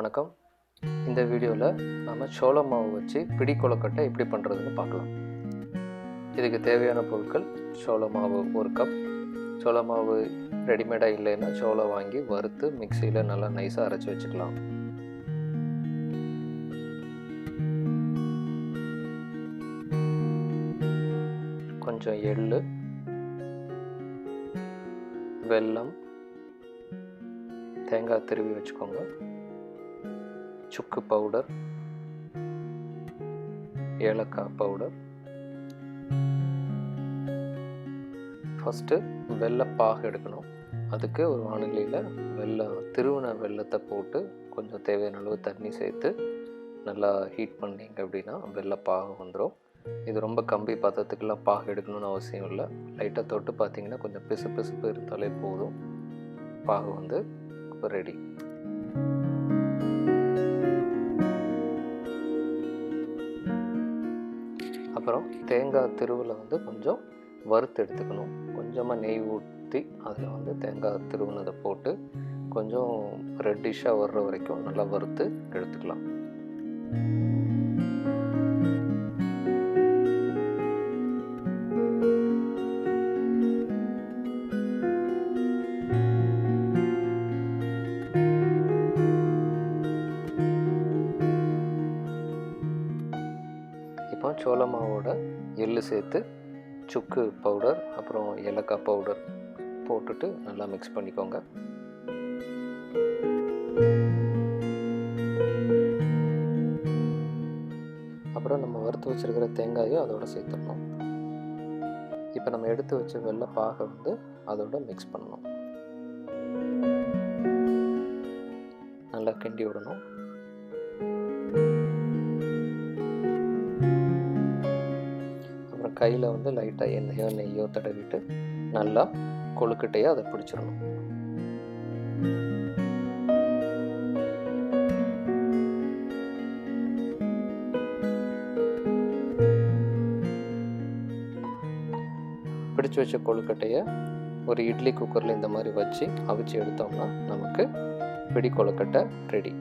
வணக்கம். இந்த வீடியோவில் நம்ம சோள மாவு வச்சு பிடி கொழுக்கட்டை எப்படி பண்ணுறதுன்னு பார்க்கலாம். இதுக்கு தேவையான பொருட்கள் சோள மாவு 1 கப். சோள மாவு ரெடிமேடாக இல்லைன்னா சோளம் வாங்கி வறுத்து மிக்சியில் நல்லா நைஸாக அரைச்சி வச்சுக்கலாம். கொஞ்சம் எள்ளு, வெல்லம், தேங்காய் திருவி வச்சுக்கோங்க, சுக்கு பவுடர், ஏலக்காய் பவுடர். ஃபஸ்ட்டு வெல்லைப்பாகு எடுக்கணும். அதுக்கு ஒரு வானிலையில் திருவின வெல்லத்தை போட்டு கொஞ்சம் தேவையான அளவு தண்ணி சேர்த்து நல்லா ஹீட் பண்ணிங்க அப்படின்னா வெல்லைப்பாகு வந்துடும். இது ரொம்ப கம்பி பாத்திரத்துக்கெல்லாம் பாகு எடுக்கணும்னு அவசியம் இல்லை. லைட்டாக தொட்டு பார்த்தீங்கன்னா கொஞ்சம் பிசுபிசுப்பு இருந்தாலே போதும். பாகு வந்து இப்போ ரெடி. அப்புறம் தேங்காய் திருவில் வந்து கொஞ்சம் வறுத்து எடுத்துக்கணும். கொஞ்சமாக நெய் ஊற்றி அதில் வந்து தேங்காய் திருவுனதை போட்டு கொஞ்சம் ரெட்டிஷாக வர்ற வரைக்கும் நல்லா வறுத்து எடுத்துக்கலாம். இப்போ சோள மாவோட எள்ளு சேர்த்து சுக்கு பவுடர் அப்புறம் ஏலக்காய் பவுடர் போட்டுட்டு நல்லா மிக்ஸ் பண்ணிக்கோங்க. அப்புறம் நம்ம வறுத்து வச்சுருக்கிற தேங்காயும் அதோட சேர்த்துடணும். இப்போ நம்ம எடுத்து வச்ச வெள்ளை பாகை வந்து அதோட மிக்ஸ் பண்ணணும். நல்லா கிண்டி விடணும். அப்புறம் கையில் வந்து லைட்டாக எண்ணெயோ நெய்யோ தடவிட்டு நல்லா கொழுக்கட்டையை அதை பிடிச்சிடணும். பிடிச்சி வச்ச கொழுக்கட்டையை ஒரு இட்லி குக்கரில் இந்த மாதிரி வச்சு அவிச்சு எடுத்தோம்னா நமக்கு பிடி கொழுக்கட்டை ரெடி.